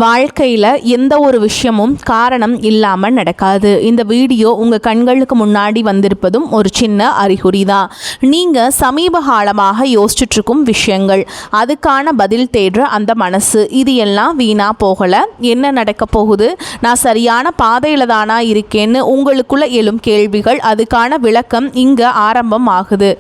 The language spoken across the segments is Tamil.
வாழ்க்கையில் எந்த ஒரு விஷயமும் காரணம் இல்லாமல் நடக்காது. இந்த வீடியோ உங்கள் கண்களுக்கு முன்னாடி வந்திருப்பதும் ஒரு சின்ன அறிகுறி தான். நீங்கள் சமீப காலமாக யோசிச்சுட்ருக்கும் விஷயங்கள், அதுக்கான பதில் தேடுற அந்த மனசு, இது எல்லாம் வீணாக போகலை. என்ன நடக்க போகுது, நான் சரியான பாதையில் தானா இருக்கேன்னு உங்களுக்குள்ள எழும் கேள்விகள், அதுக்கான விளக்கம் இங்கே ஆரம்பம் ஆகுது.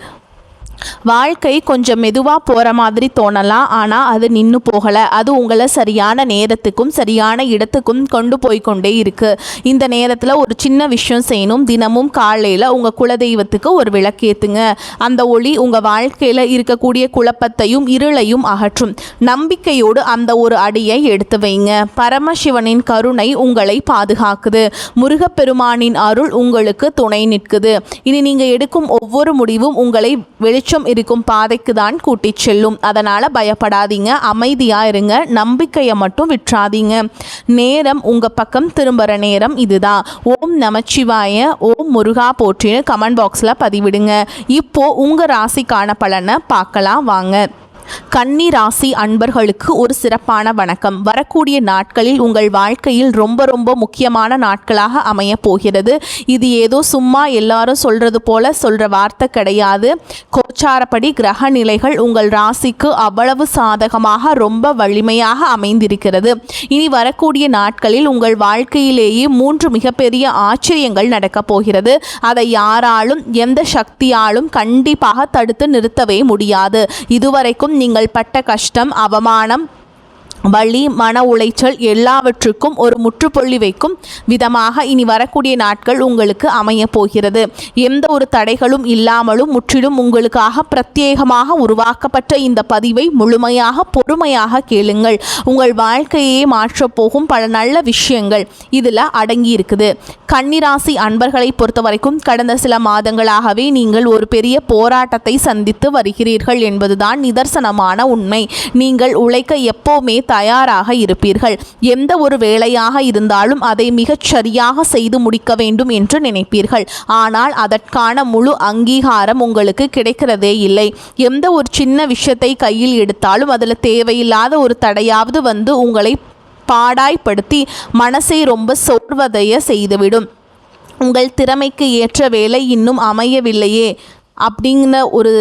வாழ்க்கை கொஞ்சம் மெதுவாக போகிற மாதிரி தோணலாம், ஆனால் அது நின்று போகலை. அது உங்களை சரியான நேரத்துக்கும் சரியான இடத்துக்கும் கொண்டு போய்கொண்டே இருக்குது. இந்த நேரத்தில் ஒரு சின்ன விஷயம் செய்யணும். தினமும் காலையில் உங்கள் குலதெய்வத்துக்கு ஒரு விளக்கேற்றுங்க. அந்த ஒளி உங்கள் வாழ்க்கையில் இருக்கக்கூடிய குழப்பத்தையும் இருளையும் அகற்றும். நம்பிக்கையோடு அந்த ஒரு அடியை எடுத்து வைங்க. பரமசிவனின் கருணை உங்களை பாதுகாக்குது. முருகப்பெருமானின் அருள் உங்களுக்கு துணை நிற்குது. இனி நீங்கள் எடுக்கும் ஒவ்வொரு முடிவும் உங்களை வெளிச்சம் இருக்கும் பாதைக்கு தான் கூட்டிச் செல்லும். அதனால பயப்படாதீங்க, அமைதியா இருங்க, நம்பிக்கையை மட்டும் விட்டுறாதீங்க. நேரம் உங்க பக்கம் திரும்புற நேரம் இதுதான். ஓம் நமச்சிவாய, ஓம் முருகா போற்றின்னு கமெண்ட் பாக்ஸ்ல பதிவிடுங்க. இப்போ உங்க ராசிக்கான பலனை பார்க்கலாம் வாங்க. கன்னி ராசி அன்பர்களுக்கு ஒரு சிறப்பான வணக்கம். வரக்கூடிய நாட்களில் உங்கள் வாழ்க்கையில் ரொம்ப ரொம்ப முக்கியமான நாட்களாக அமைய போகிறது. இது ஏதோ சும்மா எல்லாரும் சொல்றது போல சொல்ற வார்த்தை கிடையாது. கோச்சாரப்படி கிரக நிலைகள் உங்கள் ராசிக்கு அவ்வளவு சாதகமாக ரொம்ப வலிமையாக அமைந்திருக்கிறது. இனி வரக்கூடிய நாட்களில் உங்கள் வாழ்க்கையிலேயே 3 மிகப்பெரிய ஆச்சரியங்கள் நடக்கப் போகிறது. அதை யாராலும் எந்த சக்தியாலும் கண்டிப்பாக தடுத்து நிறுத்தவே முடியாது. இதுவரைக்கும் நீங்கள் பட்ட கஷ்டம், அவமானம், வலி, மன உளைச்சல் எல்லாவற்றுக்கும் ஒரு முற்றுப்புள்ளி வைக்கும் விதமாக இனி வரக்கூடிய நாட்கள் உங்களுக்கு அமைய போகிறது. எந்த ஒரு தடைகளும் இல்லாமலும் முற்றிலும் உங்களுக்காக பிரத்யேகமாக உருவாக்கப்பட்ட இந்த பதிவை முழுமையாக பொறுமையாக கேளுங்கள். உங்கள் வாழ்க்கையே மாற்றப்போகும் பல நல்ல விஷயங்கள் இதில் அடங்கி இருக்குது. கன்னிராசி அன்பர்களை பொறுத்த வரைக்கும் கடந்த சில மாதங்களாகவே நீங்கள் ஒரு பெரிய போராட்டத்தை சந்தித்து வருகிறீர்கள் என்பதுதான் நிதர்சனமான உண்மை. நீங்கள் உழைக்க எப்போவுமே தயாராக இருப்பீர்கள். எந்த ஒரு வேலையாக இருந்தாலும் அதை மிகச் சரியாக செய்து முடிக்க வேண்டும் என்று நினைப்பீர்கள். ஆனால் அதற்கான முழு அங்கீகாரம் உங்களுக்கு கிடைக்கிறதே இல்லை. எந்த ஒரு சின்ன விஷயத்தை கையில் எடுத்தாலும் அதில் தேவையில்லாத ஒரு தடையாவது வந்து உங்களை பாடாய்படுத்தி மனசை ரொம்ப சோர்வடைய செய்துவிடும். உங்கள் திறமைக்கு ஏற்ற வேலை இன்னும் அமையவில்லையே அப்படிங்கிற ஒரு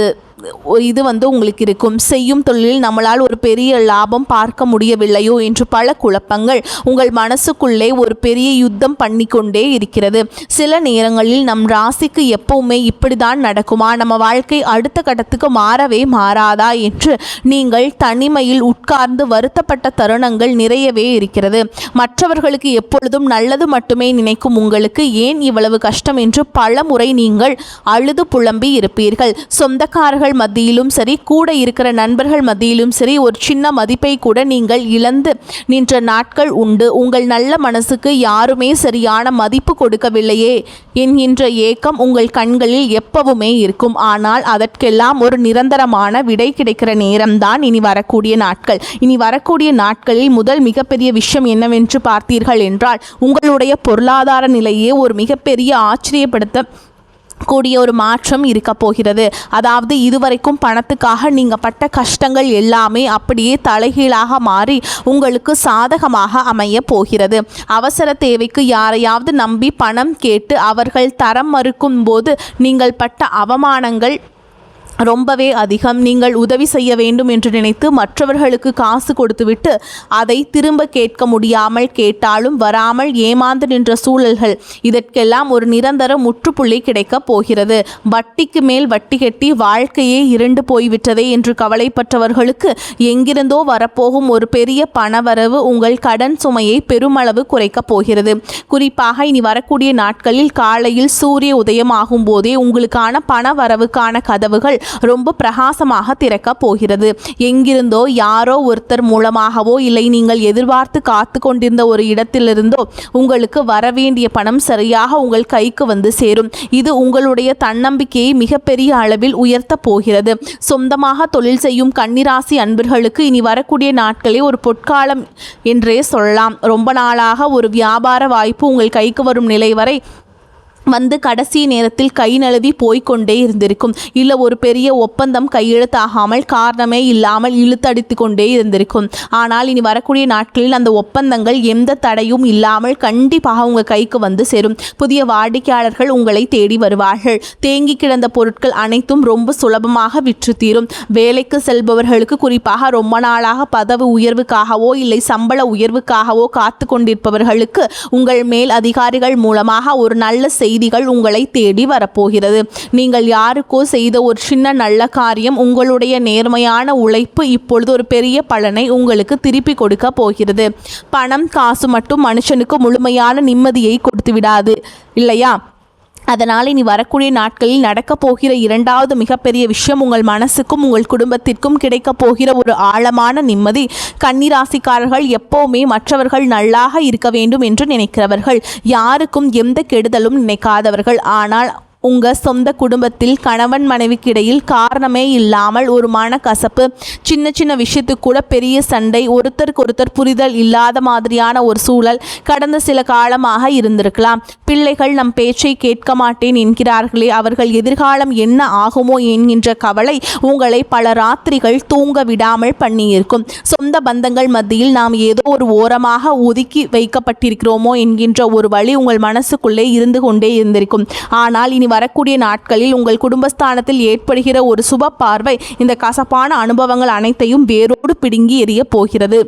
இது வந்து உங்களுக்கு இருக்கும். செய்யும் தொழிலில் நம்மளால் ஒரு பெரிய லாபம் பார்க்க முடியவில்லையோ என்று பல குழப்பங்கள் உங்கள் மனசுக்குள்ளே ஒரு பெரிய யுத்தம் பண்ணிக்கொண்டே இருக்கிறது. சில நேரங்களில் நம் ராசிக்கு எப்பவுமே இப்படிதான் நடக்குமா, நம்ம வாழ்க்கை அடுத்த கட்டத்துக்கு மாறவே மாறாதா என்று நீங்கள் தனிமையில் உட்கார்ந்து வருத்தப்பட்ட தருணங்கள் நிறையவே இருக்கிறது. மற்றவர்களுக்கு எப்பொழுதும் நல்லது மட்டுமே நினைக்கும் உங்களுக்கு ஏன் இவ்வளவு கஷ்டம் என்று பல முறை நீங்கள் அழுது புலம்பி இருப்பீர்கள். சொந்தக்காரர்கள் மத்தியிலும் சரி, கூட இருக்கிற நண்பர்கள் மத்தியிலும் சரி, ஒரு சின்ன மதிப்பை கூட நீங்கள் இழந்து நின்ற நாட்கள் உண்டு. உங்கள் நல்ல மனசுக்கு யாருமே சரியான மதிப்பு கொடுக்கவில்லையே என்கின்ற ஏக்கம் உங்கள் கண்களில் எப்பவுமே இருக்கும். ஆனால் அதற்கெல்லாம் ஒரு நிரந்தரமான விடை கிடைக்கிற நேரம்தான் இனி வரக்கூடிய நாட்கள். இனி வரக்கூடிய நாட்களில் முதல் மிகப்பெரிய விஷயம் என்னவென்று பார்த்தீர்கள் என்றால், உங்களுடைய பொருளாதார நிலையே ஒரு மிகப்பெரிய ஆச்சரியப்படுத்த கூடிய ஒரு மாற்றம் இருக்க போகிறது. அதாவது இதுவரைக்கும் பணத்துக்காக நீங்கள் பட்ட கஷ்டங்கள் எல்லாமே அப்படியே தலைகீழாக மாறி உங்களுக்கு சாதகமாக அமைய போகிறது. அவசர தேவைக்கு யாரையாவது நம்பி பணம் கேட்டு அவர்கள் தரம் மறுக்கும் போது நீங்கள் பட்ட அவமானங்கள் ரொம்பவே அதிகம். நீங்கள் உதவி செய்ய வேண்டும் என்று நினைத்து மற்றவர்களுக்கு காசு கொடுத்துவிட்டு அதை திரும்ப கேட்க முடியாமல், கேட்டாலும் வராமல் ஏமாந்து நின்ற சூழல்கள், இதற்கெல்லாம் ஒரு நிரந்தர முற்றுப்புள்ளி கிடைக்கப் போகிறது. வட்டிக்கு மேல் வட்டி கட்டி வாழ்க்கையே இருண்டு போய்விட்டதே என்று கவலைப்பட்டவர்களுக்கு எங்கிருந்தோ வரப்போகும் ஒரு பெரிய பணவரவு உங்கள் கடன் சுமையை பெருமளவு குறைக்கப் போகிறது. குறிப்பாக இனி வரக்கூடிய நாட்களில் காலையில் சூரிய உதயமாகும் போதே உங்களுக்கான பணவரவுக்கான கதவுகள் ரொம்ப பிரகாசமாக திறக்க போகிறது. எங்கிருந்தோ யாரோ ஒருத்தர் மூலமாகவோ இல்லை நீங்கள் எதிர்பார்த்து காத்து கொண்டிருந்த ஒரு இடத்திலிருந்தோ உங்களுக்கு வரவேண்டிய பணம் சரியாக உங்கள் கைக்கு வந்து சேரும். இது உங்களுடைய தன்னம்பிக்கையை மிகப்பெரிய அளவில் உயர்த்த போகிறது. சொந்தமாக தொழில் செய்யும் கன்னிராசி அன்பர்களுக்கு இனி வரக்கூடிய நாட்களே ஒரு பொற்காலம் என்றே சொல்லலாம். ரொம்ப நாளாக ஒரு வியாபார வாய்ப்பு உங்கள் கைக்கு வரும் நிலை வரை வந்து கடைசி நேரத்தில் கை நழுவி போய்கொண்டே இருந்திருக்கும். இல்லை ஒரு பெரிய ஒப்பந்தம் கையெழுத்தாகாமல் காரணமே இல்லாமல் இழுத்தடித்து கொண்டே இருந்திருக்கும். ஆனால் இனி வரக்கூடிய நாட்களில் அந்த ஒப்பந்தங்கள் எந்த தடையும் இல்லாமல் கண்டிப்பாக உங்கள் கைக்கு வந்து சேரும். புதிய வாடிக்கையாளர்கள் உங்களை தேடி வருவார்கள். தேங்கி கிடந்த பொருட்கள் அனைத்தும் ரொம்ப சுலபமாக விற்று தீரும். வேலைக்கு செல்பவர்களுக்கு, குறிப்பாக ரொம்ப நாளாக பதவி உயர்வுக்காகவோ இல்லை சம்பள உயர்வுக்காகவோ காத்து கொண்டிருப்பவர்களுக்கு உங்கள் மேல் அதிகாரிகள் மூலமாக ஒரு நல்ல செய்திகள் உங்களை தேடி வரப்போகிறது. நீங்கள் யாருக்கோ செய்த ஒரு சின்ன நல்ல காரியம், உங்களுடைய நேர்மையான உழைப்பு இப்பொழுது ஒரு பெரிய பலனை உங்களுக்கு திருப்பி கொடுக்க போகிறது. பணம் காசு மட்டும் மனுஷனுக்கு முழுமையான நிம்மதியை கொடுத்து விடாது இல்லையா? அதனால் இனி வரக்கூடிய நாட்களில் நடக்கப் போகிற இரண்டாவது மிகப்பெரிய விஷயம், உங்கள் மனசுக்கும் உங்கள் குடும்பத்திற்கும் கிடைக்கப் போகிற ஒரு ஆழமான நிம்மதி. கன்னிராசிக்காரர்கள் எப்போவுமே மற்றவர்கள் நல்லாக இருக்க வேண்டும் என்று நினைக்கிறவர்கள், யாருக்கும் எந்த கெடுதலும் நினைக்காதவர்கள். ஆனால் உங்கள் சொந்த குடும்பத்தில் கணவன் மனைவிக்கு இடையில் காரணமே இல்லாமல் ஒரு மனக்கசப்பு, சின்ன சின்ன விஷயத்துக்கு கூட பெரிய சண்டை, ஒருத்தருக்கு புரிதல் இல்லாத மாதிரியான ஒரு சூழல் கடந்த சில காலமாக இருந்திருக்கலாம். பிள்ளைகள் நம் பேச்சை கேட்க மாட்டேன் என்கிறார்களே, அவர்கள் எதிர்காலம் என்ன ஆகுமோ என்கின்ற கவலை உங்களை பல ராத்திரிகள் தூங்க விடாமல் பண்ணியிருக்கும். சொந்த பந்தங்கள் மத்தியில் நாம் ஏதோ ஒரு ஓரமாக ஒதுக்கி வைக்கப்பட்டிருக்கிறோமோ என்கின்ற ஒரு வழி உங்கள் மனசுக்குள்ளே இருந்து கொண்டே இருந்திருக்கும். ஆனால் இனி வரக்கூடிய நாட்களில் உங்கள் குடும்பஸ்தானத்தில் ஏற்படுகிற ஒரு சுப பார்வை இந்த கசப்பான அனுபவங்கள் அனைத்தையும் வேரோடு பிடுங்கி எறிய போகிறது.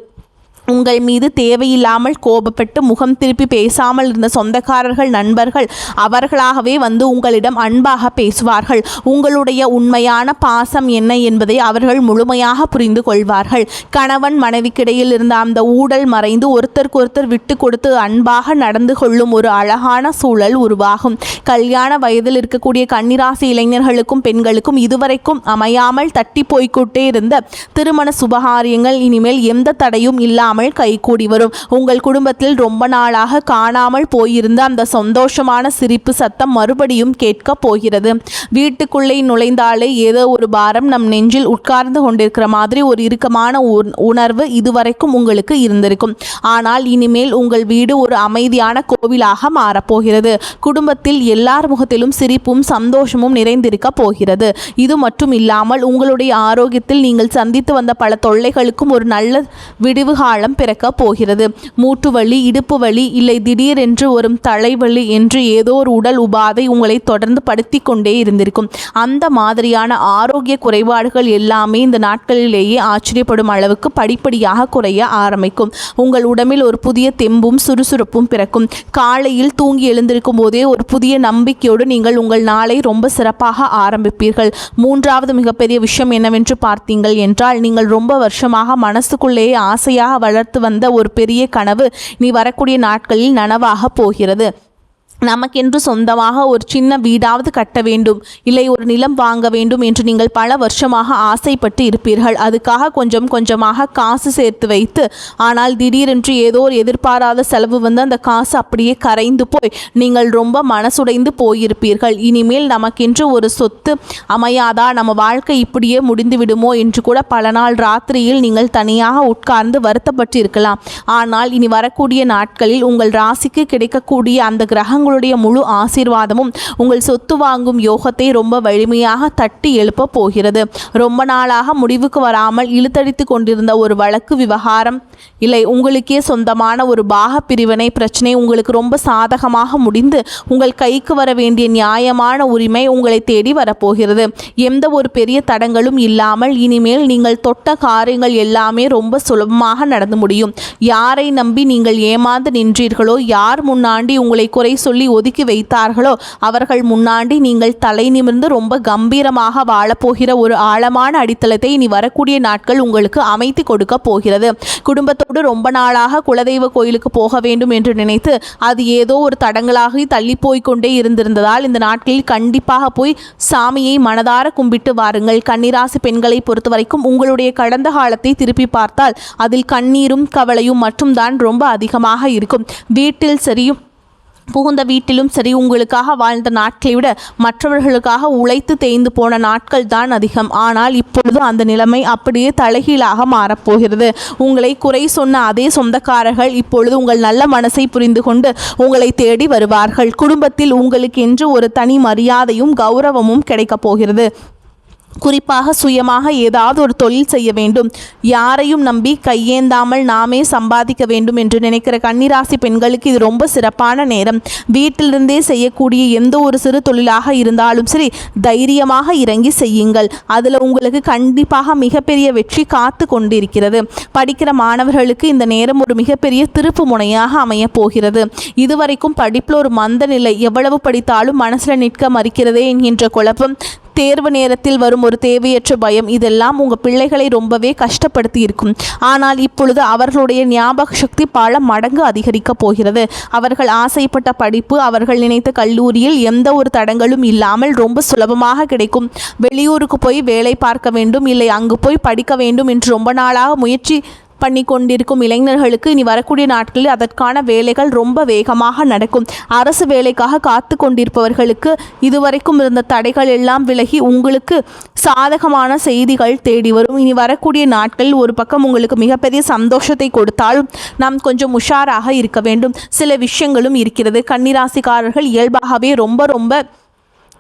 உங்கள் மீது தேவையில்லாமல் கோபப்பட்டு முகம் திருப்பி பேசாமல் இருந்த சொந்தக்காரர்கள், நண்பர்கள் அவர்களாகவே வந்து உங்களிடம் அன்பாக பேசுவார்கள். உங்களுடைய உண்மையான பாசம் என்ன என்பதை அவர்கள் முழுமையாக புரிந்து கொள்வார்கள். கணவன் மனைவிக்கிடையில் இருந்த அந்த ஊடல் மறைந்து ஒருத்தருக்கு விட்டு கொடுத்து அன்பாக நடந்து கொள்ளும் ஒரு அழகான சூழல் உருவாகும். கல்யாண வயதில் இருக்கக்கூடிய கன்னிராசி இளைஞர்களுக்கும் பெண்களுக்கும் இதுவரைக்கும் அமையாமல் தட்டி போய்கொண்டே இருந்த திருமண சுபகாரியங்கள் இனிமேல் எந்த தடையும் இல்லாமல் கைகூடி வரும். உங்கள் குடும்பத்தில் ரொம்ப நாளாக காணாமல் போயிருந்த அந்த சந்தோஷமான சிரிப்பு சத்தம் மறுபடியும் கேட்க போகிறது. வீட்டுக்குள்ளே நுழைந்தாலே ஏதோ ஒரு பாரம் நம் நெஞ்சில் உட்கார்ந்து கொண்டிருக்கிற மாதிரி ஒரு இறுக்கமான உணர்வு இதுவரைக்கும் உங்களுக்கு இருந்திருக்கும். ஆனால் இனிமேல் உங்கள் வீடு ஒரு அமைதியான கோவிலாக மாறப்போகிறது. குடும்பத்தில் எல்லார் முகத்திலும் சிரிப்பும் சந்தோஷமும் நிறைந்திருக்க போகிறது. இது மட்டும் இல்லாமல் உங்களுடைய ஆரோக்கியத்தில் நீங்கள் சந்தித்து வந்த பல தொல்லைகளுக்கும் ஒரு நல்ல விடிவு காலம் பிறக்க போகிறது. மூட்டு வலி, இடுப்பு வலி, இல்லை திடீரென்று வரும் தலைவலி என்று ஏதோ ஒரு உடல் உபாதை உங்களை தொடர்ந்து படுத்தி கொண்டே இருந்திருக்கும். அந்த மாதிரியான ஆரோக்கிய குறைபாடுகள் எல்லாமே இந்த நாட்களிலேயே ஆச்சரியப்படும் அளவுக்கு படிப்படியாக குறைய ஆரம்பிக்கும். உங்கள் உடம்பில் ஒரு புதிய தெம்பும் சுறுசுறுப்பும் பிறக்கும். காலையில் தூங்கி எழுந்திருக்கும் போதே ஒரு புதிய நம்பிக்கையோடு நீங்கள் உங்கள் நாளை ரொம்ப சிறப்பாக ஆரம்பிப்பீர்கள். மூன்றாவது மிகப்பெரிய விஷயம் என்னவென்று பார்த்தீங்கள் என்றால், நீங்கள் ரொம்ப வருஷமாக மனசுக்குள்ளேயே ஆசையாக வளர்த்து வந்த ஒரு பெரிய கனவு நீ வரக்கூடிய நாட்களில் நனவாக போகிறது. நமக்கென்று சொந்தமாக ஒரு சின்ன வீடாவது கட்ட வேண்டும், இல்லை ஒரு நிலம் வாங்க வேண்டும் என்று நீங்கள் பல வருஷமாக ஆசைப்பட்டு இருப்பீர்கள். அதுக்காக கொஞ்சம் கொஞ்சமாக காசு சேர்த்து வைத்து, ஆனால் திடீரென்று ஏதோ ஒரு எதிர்பாராத செலவு வந்து அந்த காசு அப்படியே கரைந்து போய் நீங்கள் ரொம்ப மனசுடைந்து போயிருப்பீர்கள். இனிமேல் நமக்கென்று ஒரு சொத்து அமையாதா, நம்ம வாழ்க்கை இப்படியே முடிந்து விடுமோ என்று கூட பல நாள் ராத்திரியில் நீங்கள் தனியாக உட்கார்ந்து வருத்தப்பட்டு இருக்கலாம். ஆனால் இனி வரக்கூடிய நாட்களில் உங்கள் ராசிக்கு கிடைக்கக்கூடிய அந்த கிரகங்களுடைய முழு ஆசீர்வாதமும் உங்கள் சொத்து வாங்கும் யோகத்தை ரொம்ப வலிமையாக தட்டி எழுப்ப போகிறது. ரொம்ப நாளாக முடிவுக்கு வராமல் இழுத்தடித்து கொண்டிருந்த ஒரு வழக்கு விவகாரம், இல்லை உங்களுக்கே சொந்தமான ஒரு பாக பிரிவினை பிரச்சனை உங்களுக்கு ரொம்ப சாதகமாக முடிந்து உங்கள் கைக்கு வர வேண்டிய நியாயமான உரிமை உங்களை தேடி வரப்போகிறது. எந்த ஒரு பெரிய தடங்களும் இல்லாமல் இனிமேல் நீங்கள் தொட்ட காரியங்கள் எல்லாமே ரொம்ப சுலபமாக நடந்து முடியும். யாரை நம்பி நீங்கள் ஏமாந்து நின்றீர்களோ, யார் முன்னாடி உங்களை குறை சொல்லி ஒதுக்கி வைத்தார்களோ, அவர்கள் முன்னாடி நீங்கள் தலை நிமிர்ந்து ரொம்ப கம்பீரமாக வாழப்போகிற ஒரு ஆழமான அடித்தளத்தை இனி வரக்கூடிய நாட்கள் உங்களுக்கு அமைத்து கொடுக்க போகிறது. குடும்பத்தோடு ரொம்ப நாளாக குலதெய்வ கோயிலுக்கு போக வேண்டும் என்று நினைத்து அது ஏதோ ஒரு தடங்களாகி தள்ளி போய்கொண்டே இருந்திருந்ததால் இந்த நாட்களில் கண்டிப்பாக போய் சாமியை மனதார கும்பிட்டு வாருங்கள். கன்னிராசி பெண்களை பொறுத்த வரைக்கும் உங்களுடைய கடந்த காலத்தை திருப்பி பார்த்தால் அதில் கண்ணீரும் கவலையும் மட்டும்தான் ரொம்ப அதிகமாக இருக்கும். வீட்டில் சரியும் புகுந்த வீட்டிலும் சரி, உங்களுக்காக வாழ்ந்த நாட்களை விட மற்றவர்களுக்காக உழைத்து தேய்ந்து போன நாட்கள் தான் அதிகம். ஆனால் இப்பொழுது அந்த நிலைமை அப்படியே தலைகீழாக மாறப்போகிறது. உங்களை குறை சொன்ன அதே சொந்தக்காரர்கள் இப்பொழுது உங்கள் நல்ல மனசை புரிந்து கொண்டு உங்களை தேடி வருவார்கள். குடும்பத்தில் உங்களுக்கு என்று ஒரு தனி மரியாதையும் கௌரவமும் கிடைக்கப் போகிறது. குறிப்பாக சுயமாக ஏதாவது ஒரு தொழில் செய்ய வேண்டும், யாரையும் நம்பி கையேந்தாமல் நாமே சம்பாதிக்க வேண்டும் என்று நினைக்கிற கன்னிராசி பெண்களுக்கு இது ரொம்ப சிறப்பான நேரம். வீட்டிலிருந்தே செய்யக்கூடிய எந்த ஒரு சிறு தொழிலாக இருந்தாலும் சரி, தைரியமாக இறங்கி செய்யுங்கள். அதில் உங்களுக்கு கண்டிப்பாக மிகப்பெரிய வெற்றி காத்து கொண்டிருக்கிறது. படிக்கிற மாணவர்களுக்கு இந்த நேரம் ஒரு மிகப்பெரிய திருப்பு முனையாக அமையப் போகிறது. இதுவரைக்கும் படிப்பில் ஒரு மந்த நிலை, எவ்வளவு படித்தாலும் மனசில் நிற்க மறுக்கிறதே என்கின்ற குழப்பம், தேர்வு நேரத்தில் வரும் ஒரு தேவையற்ற பயம், இதெல்லாம் உங்கள் பிள்ளைகளை ரொம்பவே கஷ்டப்படுத்தி இருக்கும். ஆனால் இப்பொழுது அவர்களுடைய ஞாபக சக்தி பல மடங்கு அதிகரிக்கப் போகிறது. அவர்கள் ஆசைப்பட்ட படிப்பு அவர்கள் நினைத்த கல்லூரியில் எந்த ஒரு தடங்களும் இல்லாமல் ரொம்ப சுலபமாக கிடைக்கும். வெளியூருக்கு போய் வேலை பார்க்க வேண்டும், இல்லை அங்கு போய் படிக்க வேண்டும் என்று ரொம்ப நாளாக முயற்சி பண்ணி கொண்டிருக்கும் இளைஞர்களுக்கு இனி வரக்கூடிய நாட்களில் அதற்கான வேலைகள் ரொம்ப வேகமாக நடக்கும். அரசு வேலைக்காக காத்து கொண்டிருப்பவர்களுக்கு இதுவரைக்கும் இருந்த தடைகள் எல்லாம் விலகி உங்களுக்கு சாதகமான செய்திகள் தேடி வரும். இனி வரக்கூடிய நாட்களில் ஒரு பக்கம் உங்களுக்கு மிகப்பெரிய சந்தோஷத்தை கொடுத்தாலும் நாம் கொஞ்சம் உஷாராக இருக்க வேண்டும். சில விஷயங்களும் இருக்கிறது. கன்னிராசிக்காரர்கள் இயல்பாகவே ரொம்ப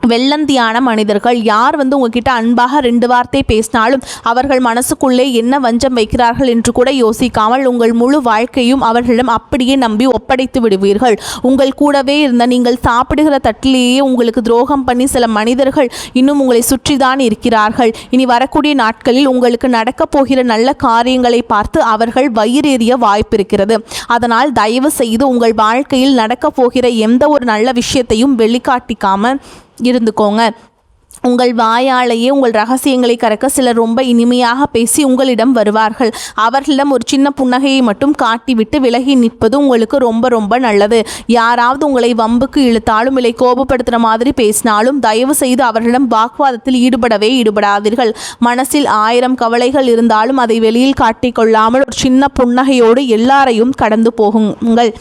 வெள்ளந்தியான மனிதர்கள். யார் உங்ககிட்ட அன்பாக 2 வார்த்தை பேசினாலும் அவர்கள் மனசுக்குள்ளே என்ன வஞ்சம் வைக்கிறார்கள் என்று கூட யோசிக்காமல் உங்கள் முழு வாழ்க்கையும் அவர்களிடம் அப்படியே நம்பி ஒப்படைத்து விடுவீர்கள். உங்கள் கூடவே இருந்த நீங்கள் சாப்பிடுகிற தட்டிலேயே உங்களுக்கு துரோகம் பண்ணி சில மனிதர்கள் இன்னும் உங்களை சுற்றிதான் இருக்கிறார்கள். இனி வரக்கூடிய நாட்களில் உங்களுக்கு நடக்கப் போகிற நல்ல காரியங்களை பார்த்து அவர்கள் வயிறெறிய வாய்ப்பு இருக்கிறது. அதனால் தயவு செய்து உங்கள் வாழ்க்கையில் நடக்கப் போகிற எந்த ஒரு நல்ல விஷயத்தையும் வெளிக்காட்டிக்காமல் இருந்துக்கோங்க. உங்கள் வாயாலேயே உங்கள் ரகசியங்களை கறக்க சிலர் ரொம்ப இனிமையாக பேசி உங்களிடம் வருவார்கள். அவர்களிடம் ஒரு சின்ன புன்னகையை மட்டும் காட்டிவிட்டு விலகி நிற்பது உங்களுக்கு ரொம்ப நல்லது. யாராவது உங்களை வம்புக்கு இழுத்தாலும் இல்லை கோபப்படுத்துகிற மாதிரி பேசினாலும் தயவு செய்து அவர்களிடம் வாக்குவாதத்தில் ஈடுபடாதீர்கள். மனசில் 1000 கவலைகள் இருந்தாலும் அதை வெளியில் காட்டிக்கொள்ளாமல் ஒரு சின்ன புன்னகையோடு எல்லாரையும் கடந்து போகுங்கள்.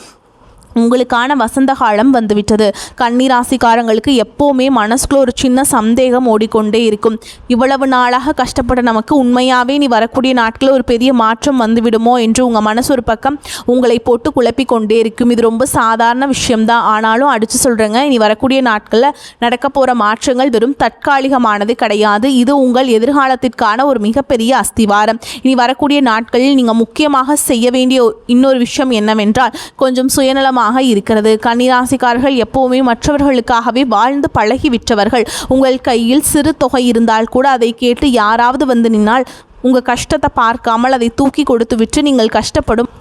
உங்களுக்கான வசந்த காலம் வந்துவிட்டது. கன்னிராசிக்காரங்களுக்கு எப்போவுமே மனசுக்குள்ள ஒரு சின்ன சந்தேகம் ஓடிக்கொண்டே இருக்கும். இவ்வளவு நாளாக கஷ்டப்பட்ட நமக்கு உண்மையாகவே நீ வரக்கூடிய நாட்களில் ஒரு பெரிய மாற்றம் வந்துவிடுமோ என்று உங்கள் மனசு ஒரு பக்கம் உங்களை போட்டு குழப்பி கொண்டே இருக்கும். இது ரொம்ப சாதாரண விஷயம்தான். ஆனாலும் அடித்து சொல்கிறேங்க, இனி வரக்கூடிய நாட்களில் நடக்க போகிற மாற்றங்கள் வெறும் தற்காலிகமானது கிடையாது. இது உங்கள் எதிர்காலத்திற்கான ஒரு மிகப்பெரிய அஸ்திவாரம். இனி வரக்கூடிய நாட்களில் நீங்கள் முக்கியமாக செய்ய வேண்டிய இன்னொரு விஷயம் என்னவென்றால் கொஞ்சம் சுயநலமாக இருக்கிறது. கன்னிராசிக்காரர்கள் எப்பவுமே மற்றவர்களுக்காகவே வாழ்ந்து பழகிவிட்டவர்கள். உங்கள் கையில் சிறு தொகை இருந்தால் கூட அதை கேட்டு யாராவது நின்னால் உங்கள் கஷ்டத்தை பார்க்காமல் அதை தூக்கி கொடுத்து விட்டு நீங்கள் கஷ்டப்படும்.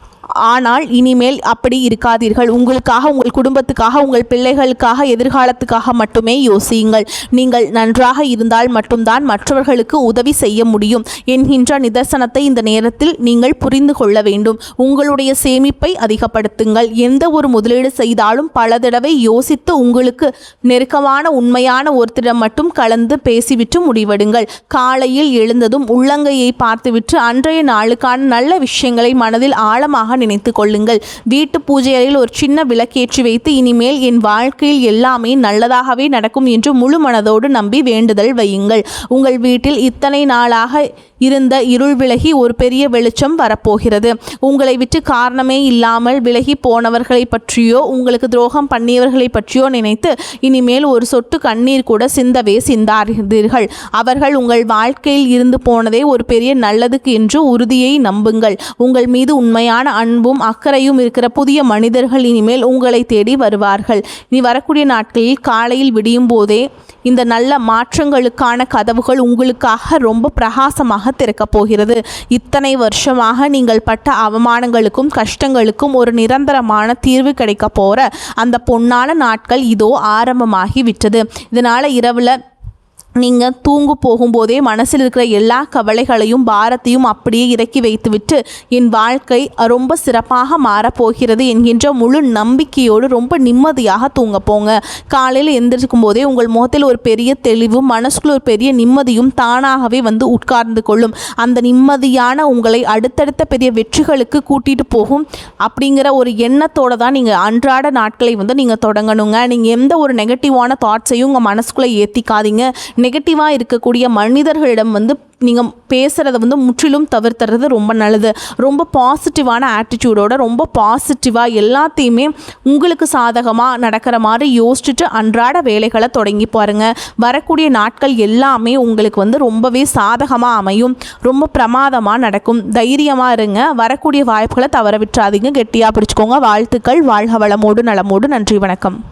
ஆனால் இனிமேல் அப்படி இருக்காதீர்கள். உங்களுக்காக, உங்கள் குடும்பத்துக்காக, உங்கள் பிள்ளைகளுக்காக, எதிர்காலத்துக்காக மட்டுமே யோசியுங்கள். நீங்கள் நன்றாக இருந்தால் மட்டும்தான் மற்றவர்களுக்கு உதவி செய்ய முடியும் என்கின்ற நிதர்சனத்தை இந்த நேரத்தில் நீங்கள் புரிந்து கொள்ள வேண்டும். உங்களுடைய சேமிப்பை அதிகப்படுத்துங்கள். எந்த ஒரு முதலீடு செய்தாலும் பல தடவை யோசித்து உங்களுக்கு நெருக்கமான உண்மையான ஒருத்தரிடம் மட்டும் கலந்து பேசிவிட்டு முடிவெடுங்கள். காலையில் எழுந்ததும் உள்ளங்கையை பார்த்துவிட்டு அன்றைய நாளுக்கான நல்ல விஷயங்களை மனதில் ஆழமாக நினைத்து கொள்ளுங்கள். வீட்டு பூஜை அறையில் ஒரு சின்ன விளக்கேற்றி வைத்து இனிமேல் என் வாழ்க்கையில் எல்லாமே நல்லதாகவே நடக்கும் என்று முழு மனதோடு நம்பி வேண்டுதல் வையுங்கள். உங்கள் வீட்டில் இத்தனை நாளாக இருந்த இருள் விலகி ஒரு பெரிய வெளிச்சம் வரப்போகிறது. உங்களை விட்டு காரணமே இல்லாமல் விலகி போனவர்களை பற்றியோ உங்களுக்கு துரோகம் பண்ணியவர்களை பற்றியோ நினைத்து இனிமேல் ஒரு சொட்டு கண்ணீர் கூட சிந்தாதீர்கள். அவர்கள் உங்கள் வாழ்க்கையில் இருந்து போனதே ஒரு பெரிய நல்லதுக்கு என்று உறுதியை நம்புங்கள். உங்கள் மீது உண்மையான அன்பும் அக்கறையும் இருக்கிற புதிய மனிதர்கள் இனிமேல் உங்களை தேடி வருவார்கள். இனி வரக்கூடிய நாட்களில் காலையில் விடியும் போதே இந்த நல்ல மாற்றங்களுக்கான கதவுகள் உங்களுக்காக ரொம்ப பிரகாசமாக திறக்கப் போகிறது. இத்தனை வருஷமாக நீங்கள் பட்ட அவமானங்களுக்கும் கஷ்டங்களுக்கும் ஒரு நிரந்தரமான தீர்வு கிடைக்க போகிற அந்த பொன்னான நாட்கள் இதோ ஆரம்பமாகி விட்டது. இதனால் இரவில் நீங்கள் தூங்கு போகும்போதே மனசில் இருக்கிற எல்லா கவலைகளையும் பாரத்தையும் அப்படியே இறக்கி வைத்துவிட்டு என் வாழ்க்கை ரொம்ப சிறப்பாக மாறப்போகிறது என்கின்ற முழு நம்பிக்கையோடு ரொம்ப நிம்மதியாக தூங்க போங்க. காலையில் எந்திரிக்கும் போதே உங்கள் முகத்தில் ஒரு பெரிய தெளிவும் மனசுக்குள்ள ஒரு பெரிய நிம்மதியும் தானாகவே வந்து உட்கார்ந்து கொள்ளும். அந்த நிம்மதியான உங்களை அடுத்தடுத்த பெரிய வெற்றிகளுக்கு கூட்டிகிட்டு போகும் அப்படிங்கிற ஒரு எண்ணத்தோடு தான் நீங்கள் அன்றாட நாட்களை வந்து நீங்கள் தொடங்கணுங்க. நீங்கள் எந்த ஒரு நெகட்டிவான தாட்ஸையும் உங்கள் மனசுக்குள்ளே ஏற்றிக்காதீங்க. நெகட்டிவாக இருக்கக்கூடிய மனிதர்களிடம் வந்து நீங்கள் பேசுகிறத வந்து முற்றிலும் தவிர்த்துறது ரொம்ப நல்லது. ரொம்ப பாசிட்டிவான ஆட்டிடியூடோட ரொம்ப பாசிட்டிவாக எல்லாத்தையுமே உங்களுக்கு சாதகமாக நடக்கிற மாதிரி யோசிச்சுட்டு அன்றாட வேலைகளை தொடங்கி பாருங்கள். வரக்கூடிய நாட்கள் எல்லாமே உங்களுக்கு வந்து ரொம்பவே சாதகமாக அமையும். ரொம்ப பிரமாதமாக நடக்கும். தைரியமாக இருங்க. வரக்கூடிய வாய்ப்புகளை தவற விட்டுறாதீங்க. கெட்டியாக பிடிச்சிக்கோங்க. வாழ்த்துக்கள். வாழ்க வளமோடு நலமோடு. நன்றி, வணக்கம்.